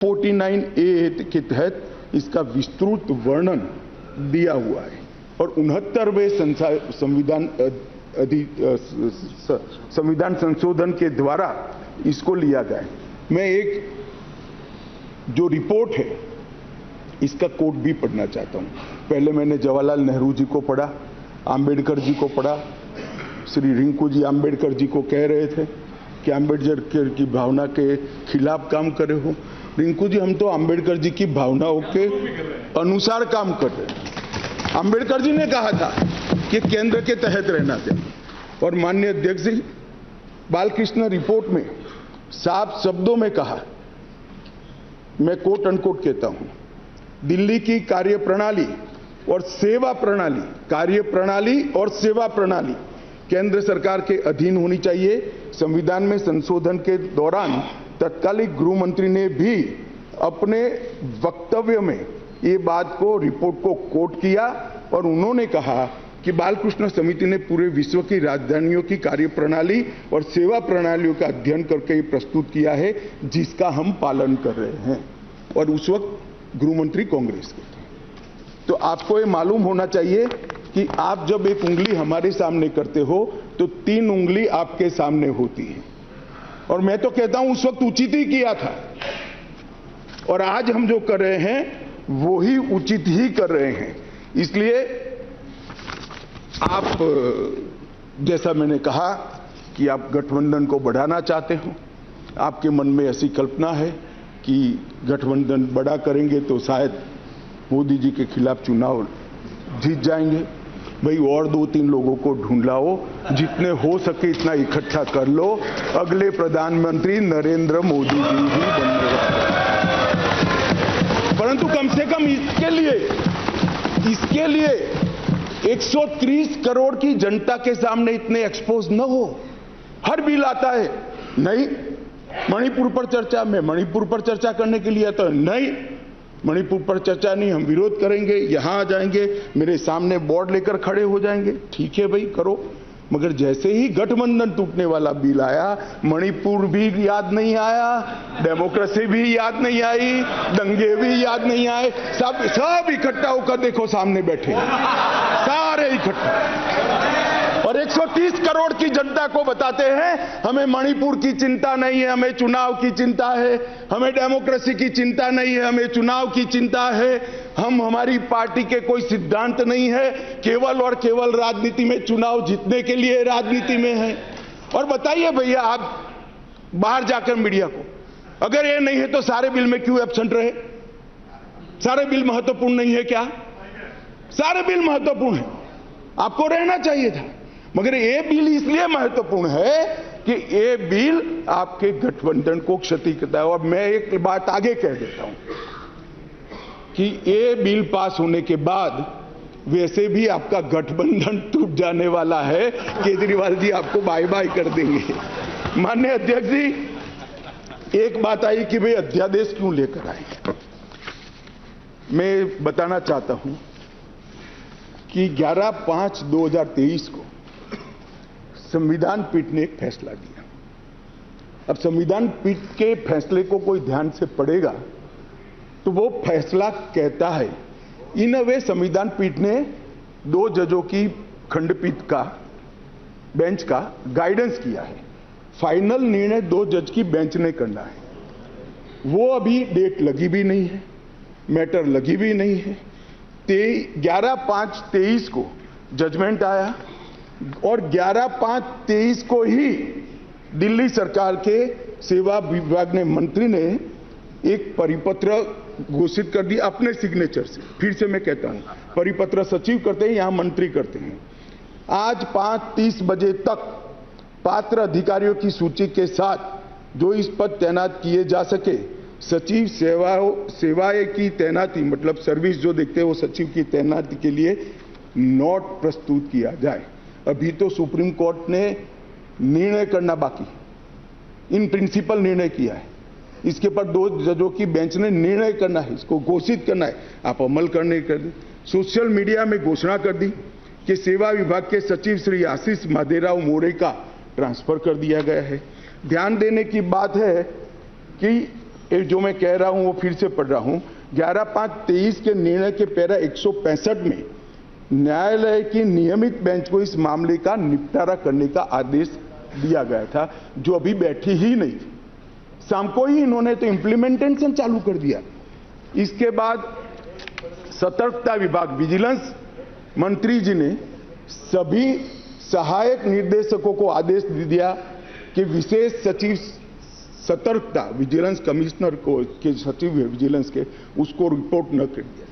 49A के तहत इसका विस्तृत वर्णन दिया हुआ है और 69वें संविधान संशोधन के द्वारा इसको लिया गया है। मैं एक जो रिपोर्ट है इसका कोट भी पढ़ना चाहता हूं। पहले मैंने जवाहरलाल नेहरू जी को पढ़ा, आम्बेडकर जी को पढ़ा। श्री रिंकू जी आम्बेडकर जी को कह रहे थे कि आम्बेडकर की भावना के खिलाफ काम करे हो। रिंकू जी, हम तो आम्बेडकर जी की भावनाओं के अनुसार काम कर रहे हैं। आम्बेडकर जी ने कहा था कि केंद्र के तहत रहना चाहिए और माननीय अध्यक्ष जी बालकृष्ण रिपोर्ट में साफ शब्दों में कहा, मैं कोट अनकोट कहता हूं, दिल्ली की कार्यप्रणाली और सेवा प्रणाली, कार्यप्रणाली और सेवा प्रणाली केंद्र सरकार के अधीन होनी चाहिए। संविधान में संशोधन के दौरान तत्कालीन गृह मंत्री ने भी अपने वक्तव्य में ये बात को, रिपोर्ट को कोट किया और उन्होंने कहा कि बालकृष्ण समिति ने पूरे विश्व की राजधानियों की कार्यप्रणाली और सेवा प्रणालियों का अध्ययन करके ये प्रस्तुत किया है, जिसका हम पालन कर रहे हैं। और उस वक्त गृह मंत्री कांग्रेस के थे। तो आपको ये मालूम होना चाहिए कि आप जब एक उंगली हमारे सामने करते हो तो 3 उंगली आपके सामने होती है। और मैं तो कहता हूं उस वक्त उचित ही किया था और आज हम जो कर रहे हैं वो ही उचित ही कर रहे हैं। इसलिए आप, जैसा मैंने कहा कि आप गठबंधन को बढ़ाना चाहते हो, आपके मन में ऐसी कल्पना है कि गठबंधन बड़ा करेंगे तो शायद मोदी जी के खिलाफ चुनाव जीत जाएंगे। भाई और 2-3 लोगों को ढूंढ लाओ, जितने हो सके इतना इकट्ठा कर लो, अगले प्रधानमंत्री नरेंद्र मोदी जी ही बनने वाले। परंतु कम से कम इसके लिए 130 करोड़ की जनता के सामने इतने एक्सपोज न हो। हर बिल आता है, नहीं मणिपुर पर चर्चा, मैं मणिपुर पर चर्चा करने के लिए आता, नहीं मणिपुर पर चर्चा नहीं, हम विरोध करेंगे, यहां आ जाएंगे, मेरे सामने बोर्ड लेकर खड़े हो जाएंगे। ठीक है भाई, करो। मगर जैसे ही गठबंधन टूटने वाला बिल आया, मणिपुर भी याद नहीं आया, डेमोक्रेसी भी याद नहीं आई, दंगे भी याद नहीं आए। सब इकट्ठा होकर देखो सामने बैठे, सारे इकट्ठा, और 130 करोड़ की जनता को बताते हैं हमें मणिपुर की चिंता नहीं है, हमें चुनाव की चिंता है, हमें डेमोक्रेसी की चिंता नहीं है, हमें चुनाव की चिंता है। हमारी पार्टी के कोई सिद्धांत नहीं है, केवल और केवल राजनीति में, चुनाव जीतने के लिए राजनीति में है। और बताइए भैया, आप बाहर जाकर मीडिया को, अगर ये नहीं है तो सारे बिल में क्यों एब्सेंट रहे? सारे बिल महत्वपूर्ण नहीं है क्या? सारे बिल महत्वपूर्ण है, आपको रहना चाहिए था। मगर ये बिल इसलिए महत्वपूर्ण है कि ये बिल आपके गठबंधन को क्षति करता है। और मैं एक बात आगे कह देता हूं कि ये बिल पास होने के बाद वैसे भी आपका गठबंधन टूट जाने वाला है। केजरीवाल जी आपको बाय बाय कर देंगे। माननीय अध्यक्ष जी, एक बात आई कि भाई अध्यादेश क्यों लेकर आए। मैं बताना चाहता हूं कि 11/5/2023 को संविधान पीठ ने एक फैसला दिया। अब संविधान पीठ के फैसले को कोई ध्यान से पढ़ेगा तो वो फैसला कहता है, इन अ वे संविधान पीठ ने 2 जजों की खंडपीठ का, बेंच का गाइडेंस किया है। फाइनल निर्णय 2 जज की बेंच ने करना है। वो अभी डेट लगी भी नहीं है, मैटर लगी भी नहीं है। 11/5/23 को जजमेंट आया और 11/5/23 को ही दिल्ली सरकार के सेवा विभाग ने, मंत्री ने एक परिपत्र घोषित कर दिया अपने सिग्नेचर से। फिर से मैं कहता हूं, परिपत्र सचिव करते हैं, यहां मंत्री करते हैं। आज 5:30 बजे तक पात्र अधिकारियों की सूची के साथ जो इस पद तैनात किए जा सके, सचिव सेवाएं की तैनाती, मतलब सर्विस जो देखते हैं वो सचिव की तैनाती के लिए नोट प्रस्तुत किया जाए। अभी तो सुप्रीम कोर्ट ने निर्णय करना बाकी, इन प्रिंसिपल निर्णय किया है। इसके पर 2 जजों की बेंच ने निर्णय करना है, इसको घोषित करना है, आप अमल करने कर दी। सोशल मीडिया में घोषणा कर दी कि सेवा विभाग के सचिव श्री आशीष माधेराव मोरे का ट्रांसफर कर दिया गया है। ध्यान देने की बात है कि ये जो मैं कह रहा हूं वो फिर से पढ़ रहा हूं। 11/5/23 के निर्णय के पैरा 165 में न्यायालय की नियमित बेंच को इस मामले का निपटारा करने का आदेश दिया गया था, जो अभी बैठी ही नहीं थी। शाम को ही इन्होंने तो इम्प्लीमेंटेशन चालू कर दिया। इसके बाद सतर्कता विभाग, विजिलेंस मंत्री जी ने सभी सहायक निर्देशकों को आदेश दे दिया कि विशेष सचिव सतर्कता, विजिलेंस कमिश्नर को के सचिव है विजिलेंस के, उसको रिपोर्ट न कर दिया।